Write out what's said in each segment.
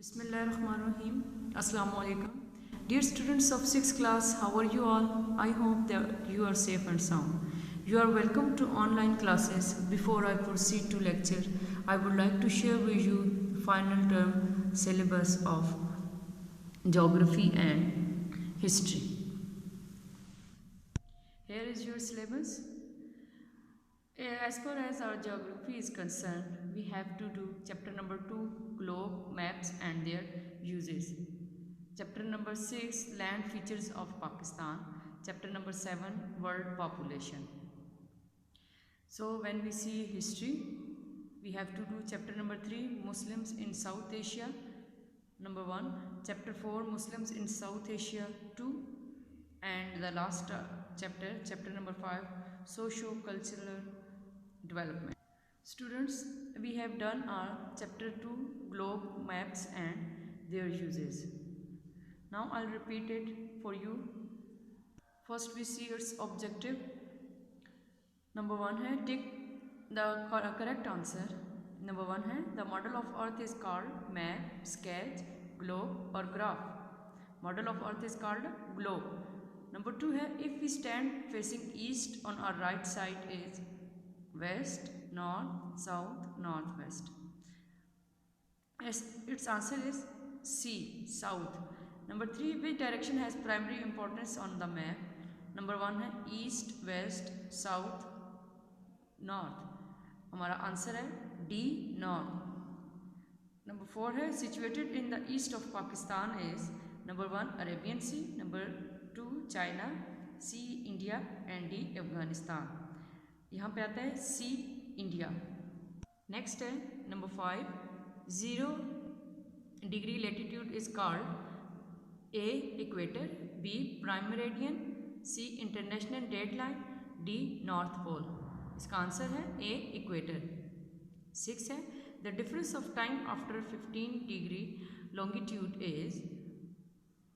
Bismillahirrahmanirrahim. Assalamu alaikum. Dear students of 6th class, how are you all? I hope that you are safe and sound. You are welcome to online classes. Before I proceed to lecture, I would like to share with you final term syllabus of geography and history. Here is your syllabus. As far as our geography is concerned, we have to do chapter number 2, globe, maps and their uses. Chapter number 6, land features of Pakistan. Chapter number 7, world population. So when we see history, we have to do chapter number 3, Muslims in South Asia, number 1. Chapter 4, Muslims in South Asia 2. And the last chapter number 5, socio-cultural development. Students, we have done our chapter 2, globe, maps and their uses. Now I'll repeat it for you. First we see its objective. Number 1 है tick the correct answer. Number 1 है the model of earth is called map, sketch, globe or graph. Model of earth is called globe. Number 2 है if we stand facing east on our right side is west, north, south, northwest. Yes, its answer is C, south. Number 3, which direction has primary importance on the map? Number 1 है east, west, south, north. हमारा answer है D, north. Number 4 है situated in the east of Pakistan is number 1 Arabian Sea, number 2 China, C India and D Afghanistan. यहाँ पे आता है C India. Next है number 5, 0 degree latitude is called A equator, B prime meridian, C international dateline, D north pole. इसका answer है A equator. 6 है the difference of time after 15 degree longitude is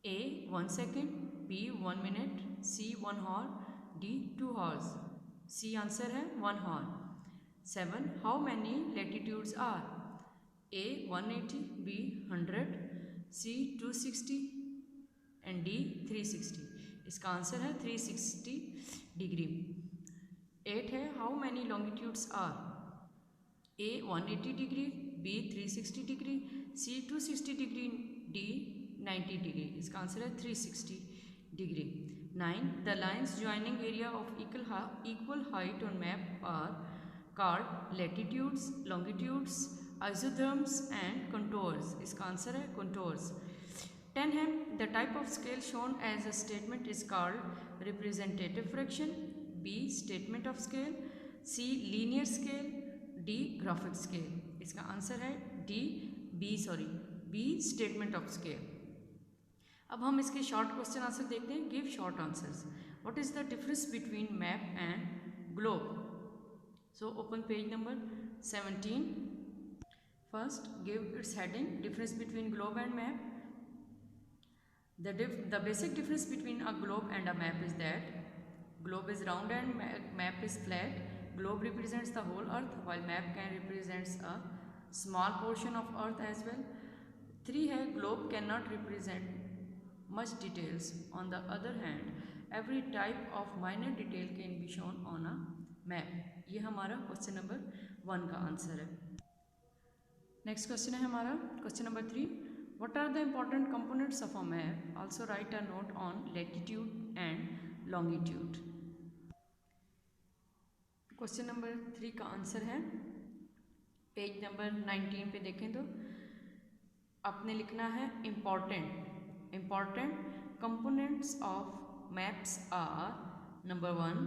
A 1 second, B 1 minute, C 1 hour, D 2 hours. C answer है 1 hour. 7 how many latitudes are? A 180, B 100, C 260 and D 360. इसका answer है 360 degree. 8 है how many longitudes are? A 180 degree, B 360 degree, C 260 degree, D 90 degree. इसका answer है 360 degree. 9 the lines joining area of equal height on map are called latitudes, longitudes, isotherms and contours. इसका answer है contours. 10 है the type of scale shown as a statement is called representative fraction, B statement of scale, C linear scale, D graphic scale. इसका answer है B statement of scale. अब हम इसके short question answer देखते हैं. Give short answers. What is the difference between map and globe? So open page number 17. First give its heading, difference between globe and map. The basic difference between a globe and a map is that globe is round and map is flat. Globe represents the whole earth while map can represents a small portion of earth as well. 3 है globe cannot represent much details. On the other hand, every type of minor detail can be shown on a map. ये हमारा question number 1 का answer है. Next question है हमारा question number 3. What are the important components of a map? Also write a note on latitude and longitude. Question number 3 का answer है page number 19 पे देखें तो आपने लिखना है important components of maps are number 1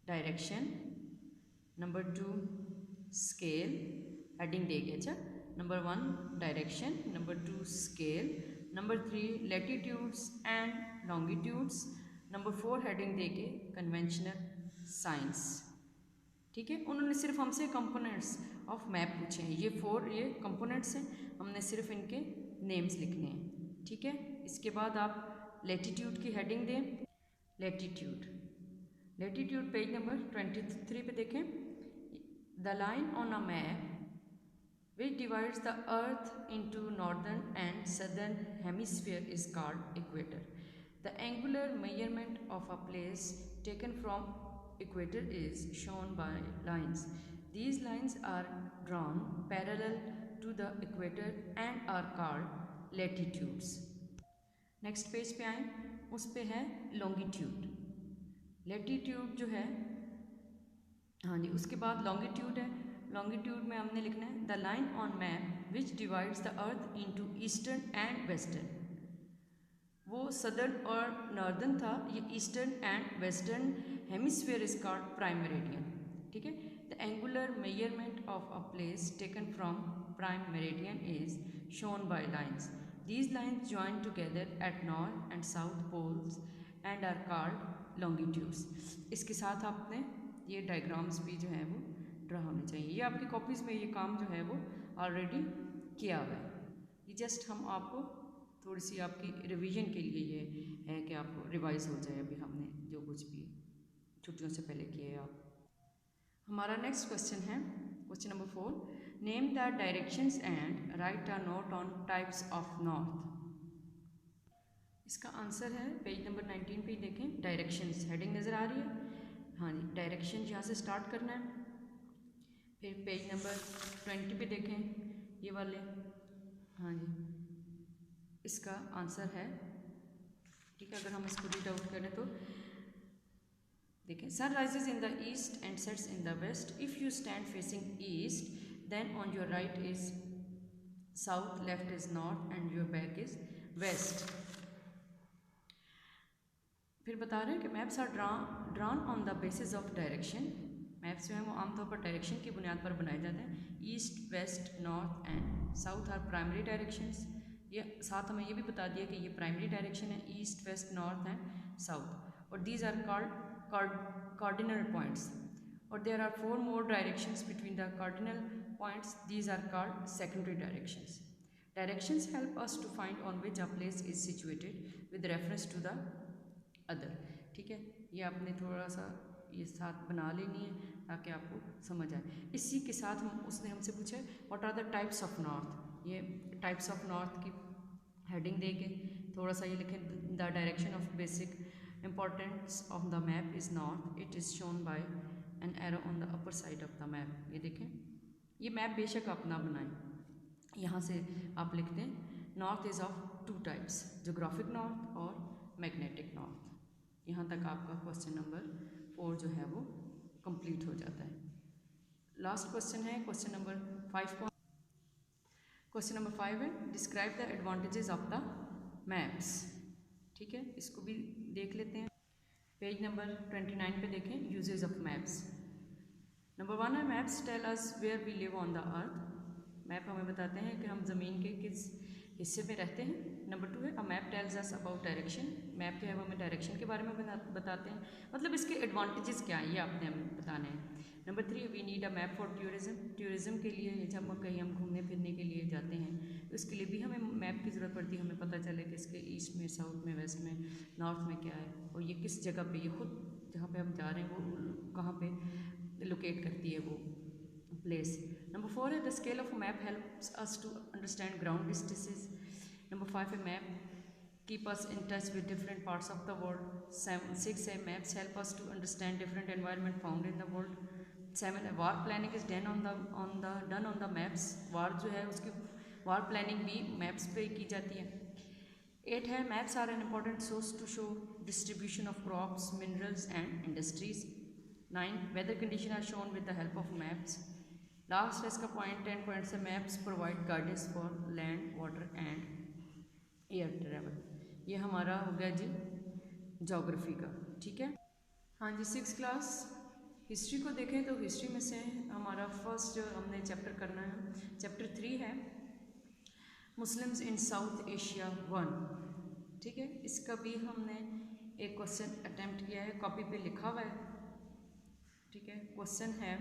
direction, number 2 scale, heading देगी. अच्छा, number 1 direction, number 2 scale, number 3 latitudes and longitudes, number 4 heading देके कन्वेंशनल साइंस. ठीक है, उन्होंने सिर्फ हमसे कंपोनेंट्स ऑफ मैप पूछे हैं. ये कंपोनेंट्स हैं, हमने सिर्फ इनके नेम्स लिखने हैं. ठीक है, इसके बाद आप लैटिट्यूड की हेडिंग दें. लैटिट्यूड पेज नंबर 23 पे देखें. The line on a map which divides the earth into northern and southern hemisphere is called equator. The angular measurement of a place taken from equator is shown by lines. These lines are drawn parallel to the equator and are called latitudes. Next page पे आए, उस पे है longitude. Latitude जो है, हाँ जी, उसके बाद लॉन्गिट्यूड है। लॉन्गिट्यूड में हमने लिखना है the line on map which divides the earth into eastern and western. वो सदर्न और नॉर्दर्न था, ये eastern and western hemisphere is called prime meridian. ठीक है, the angular measurement of a place taken from prime meridian is shown by lines. These lines join together at north and south poles and are called longitudes. इसके साथ आपने ये diagrams भी जो है वो ड्रा होने चाहिए। ये आपकी कॉपीज़ में ये काम जो है वो ऑलरेडी किया हुआ है। ये जस्ट हम आपको थोड़ी सी आपकी रिवीजन के लिए ये है कि आपको रिवाइज हो जाए अभी हमने जो कुछ भी छुट्टियों से पहले किए आप। हमारा नेक्स्ट क्वेश्चन है question number 4, name the directions and right a note on types of north. इसका आंसर है पेज नंबर 19 पे देखें, डायरेक्शंस हेडिंग नज़र आ रही है। हाँ जी, डायरेक्शन यहाँ से स्टार्ट करना है। फिर पेज नंबर 20 पे देखें ये वाले, हाँ जी, इसका आंसर है। ठीक है, अगर हम इसको रीड आउट करें तो देखें, sun rises in the east and sets in the west. If you stand facing east then on your right is south, left is north and your back is west. फिर बता रहे हैं कि maps are drawn on the basis of direction. Maps जो हैं वो आमतौर पर डायरेक्शन की बुनियाद पर बनाए जाते हैं। East, west, north and south are primary directions. ये साथ हमें ये भी बता दिया कि ये प्राइमरी डायरेक्शन है, east, west, north and south. और these are called cardinal points, or there are 4 more directions between the cardinal points. These are called secondary directions. Directions help us to find on which a place is situated with reference to the other. ठीक है, ये आपने थोड़ा सा ये साथ बना लेनी है ताकि आपको समझ आए। इसी के साथ हम उसने हमसे पूछा what are the types of north. ये टाइप्स ऑफ नॉर्थ की हेडिंग दे के थोड़ा सा ये लिखें, the direction of basic importance of the map is north. It is shown by an arrow on the upper side of the map. ये देखें, ये मैप बेशक आप ना बनाएं, यहाँ से आप लिखते हैं north is of 2 types, geographic north और मैग्नेटिक नॉर्थ। यहाँ तक आपका क्वेश्चन नंबर 4 जो है वो कंप्लीट हो जाता है। लास्ट क्वेश्चन है क्वेश्चन नंबर 5। क्वेश्चन नंबर 5 है describe the advantages of the maps. ठीक है, इसको भी देख लेते हैं। पेज नंबर 29 पे देखें, यूजेस ऑफ मैप्स। नंबर 1 है maps tell us where we live on the earth. Map हमें बताते हैं कि हम ज़मीन के किस हिस्से में रहते हैं। नंबर 2 है a map tells us about direction. Map जो है वो हमें डायरेक्शन के बारे में बताते हैं, मतलब इसके एडवांटेजेस क्या हैं ये आपने हमें बताने हैं। Number 3 we need a map for tourism. Tourism के लिए जब कहीं हम घूमने फिरने के लिए जाते हैं तो इसके लिए भी हमें मैप की ज़रूरत पड़ती है, हमें पता चले कि इसके ईस्ट में, साउथ में, वेस्ट में, नॉर्थ में क्या है और ये किस जगह पे, ये खुद जहाँ पे हम जा रहे हैं वो कहाँ पे लोकेट करती है वो प्लेस। नंबर 4 है the scale of map helps us to understand ground distances. Number 5 है map keep us in touch with different parts of the world. 6 है maps help us to understand different environment found in the world. 7 है war planning is done on the maps. war जो है उसकी war planning भी maps पे की जाती है। 8 है maps are an important source to show distribution of crops, minerals and industries. 9 weather condition are shown with the help of maps. Last है इसका पॉइंट 10 पॉइंट्स है maps provide guidance for land, water and air travel. ये हमारा हो गया जी geography का। ठीक है, हाँ जी, 6 क्लास हिस्ट्री को देखें तो हिस्ट्री में से हमारा फर्स्ट जो हमने चैप्टर करना है चैप्टर 3 है मुस्लिम्स इन साउथ एशिया 1। ठीक है, इसका भी हमने एक क्वेश्चन अटेम्प्ट किया है, कॉपी पे लिखा हुआ है। ठीक है, क्वेश्चन है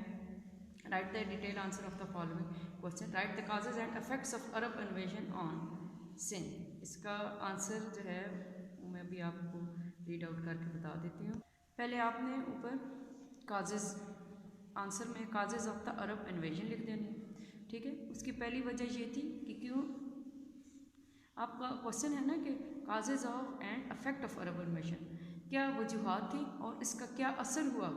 write the detail answer of the following question. Write the causes and effects of Arab invasion on Sindh. इसका आंसर जो है वो मैं भी आपको रीड आउट करके बता देती हूँ। पहले आपने ऊपर काजेज, आंसर में causes of the Arab invasion लिख देनी। ठीक है। उसकी पहली वजह ये थी कि क्यों, आपका क्वेश्चन है ना कि causes of and affect of Arab इन्वेशन, क्या वजूहात थी और इसका क्या असर हुआ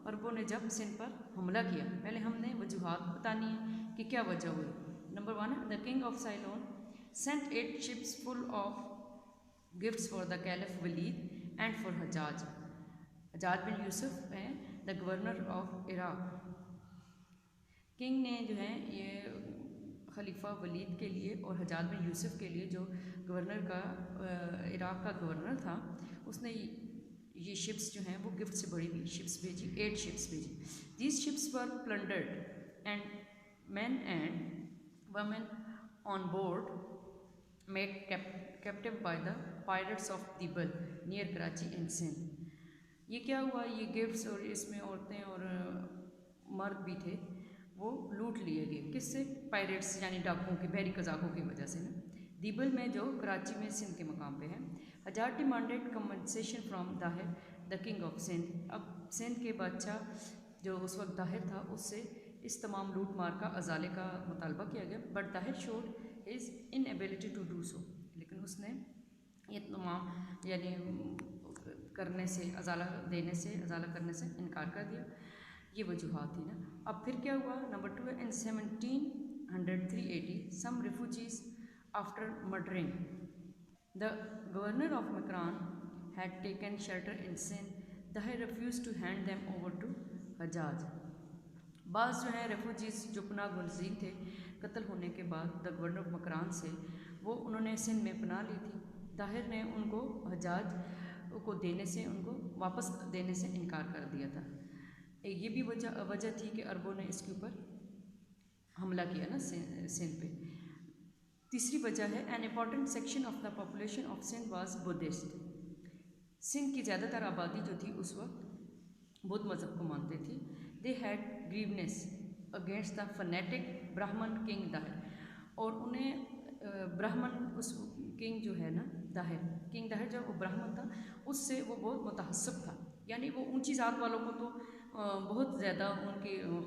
अरबों ने जब सिंध पर हमला किया। पहले हमने वजूहात बतानी है कि क्या वजह हुई। Number 1, the king of Ceylon sent 8 ships full of gifts for the caliph Walid and for Hajjaj. Hajjaj bin Yusuf है the governor of Iraq. King ने जो है ये खलीफा वलीद के लिए और हजाज बिन यूसुफ के लिए, जो गवर्नर का इराक का गवर्नर था, उसने ये शिप्स जो हैं वो गिफ्ट से भरी हुई शिप्स भेजी, 8 शिप्स भेजी। These ships were plundered and men and women on board made captive by the pirates of Debal near Karachi and Sindh. ये क्या हुआ, ये गिफ्ट्स और इसमें औरतें और मर्द भी थे, वो लूट लिए गए। किससे? पायरेट्स यानी डाकुओं के, बहरी कज़ाकों की वजह से ना। दिबल में जो कराची में सिंध के मकाम पे है। Hajjaj demanded compensation from Dahir the king of Sindh. अब सिंध के बादशाह जो उस वक्त दाहिर था, उससे इस तमाम लूट मार का अजाले का मुतालबा किया गया। But Dahir showed his inability to do so, लेकिन उसने ये तमाम यानी करने से, अजाला करने से इनकार कर दिया। ये वजूहात थी ना। अब फिर क्या हुआ, number 2 in 1780 some refugees after murdering the governor of Makran had taken shelter in Sindh, Dahir refused to hand them over to Hajjaj. बाज़ जो है रेफ्यूजीज़ जो पनाह गुज़ीर थे कत्ल होने के बाद द गवर्नर ऑफ मकरान से, वो उन्होंने सिंध में पनाह ली थी। दाहिर ने उनको हजाज को देने से, उनको वापस देने से इनकार कर दिया था। ये भी वजह थी कि अरबों ने इसके ऊपर हमला किया ना सिंध पे। तीसरी वजह है an important section of the population of Sindh was Buddhist. Sindh की ज़्यादातर आबादी जो थी उस वक्त बुद्ध मज़हब को मानते थे। They had grievances against the fanatic Brahmin king Dahir, और उन्हें ब्राह्मण उस किंग जो है ना दाहिर, किंग दाहिर जब वो ब्राह्मण था उससे वो बहुत मुतहस्सब था, यानी वो ऊंची ज़ात वालों को तो बहुत ज़्यादा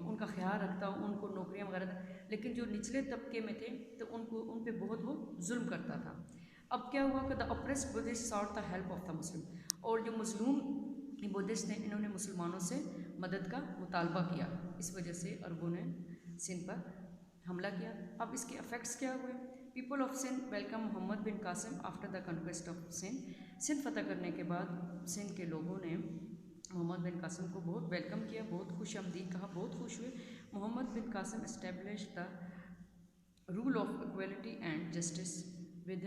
उनका ख्याल रखता, उनको नौकरियां वगैरह, लेकिन जो निचले तबके में थे तो उनको उन पे बहुत वो जुल्म करता था। अब क्या हुआ कि the oppressed Buddhist sought the help of the Muslim, और जो मजलूम बुद्धिस्ट ने, इन्होंने मुसलमानों से मदद का मुतालबा किया। इस वजह से अरबों ने सिंध पर हमला किया। अब इसके इफेक्ट्स क्या हुए? People of Sindh welcome Muhammad bin Qasim after the conquest of Sindh. Sindh फतह करने के बाद सिंध के लोगों ने मोहम्मद बिन कासिम को बहुत वेलकम किया, बहुत खुश आमदीद कहा, बहुत खुश हुए। Muhammad bin Qasim establish the rule of equality and justice with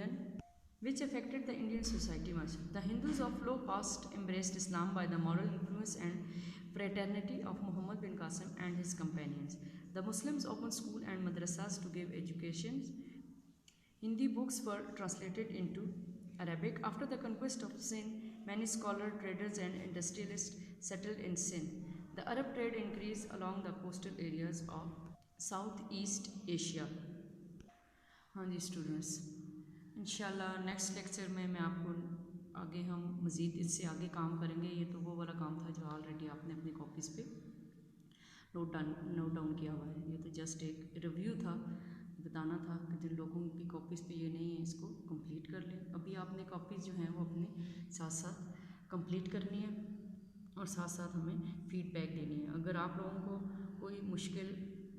which affected the Indian society much. The Hindus of low caste embraced Islam by the moral influence and fraternity of Muhammad bin Qasim and his companions. The Muslims opened school and madrasas to give education. Hindi books were translated into Arabic. After the conquest of Sindh, many scholars, traders and industrialists settled in Sindh. The Arab trade increased along the coastal areas of Southeast Asia. हाँ जी students, इंशाल्लाह next lecture में मैं आपको आगे हम मज़ीद इससे आगे काम करेंगे। ये तो वो वाला काम था जो ऑलरेडी आपने अपनी कॉपीज़ पे नोट डाउन किया हुआ है। ये तो जस्ट एक रिव्यू था, बताना था कि जिन लोगों की कॉपीज़ पे ये नहीं है इसको कंप्लीट कर लें। अभी आपने कॉपीज़ जो हैं वो अपने साथ साथ कंप्लीट करनी है और साथ साथ हमें फ़ीडबैक देनी है। अगर आप लोगों को कोई मुश्किल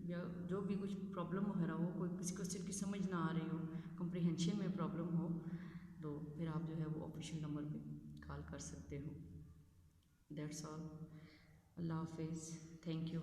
या जो भी कुछ प्रॉब्लम वगैरह हो, कोई किसी क्वेश्चन की समझ ना आ रही हो, कंप्रीहेंशन में प्रॉब्लम हो, तो फिर आप जो है वो ऑफिशियल नंबर पे कॉल कर सकते हो। That's all. अल्लाह हाफिज़। Thank you.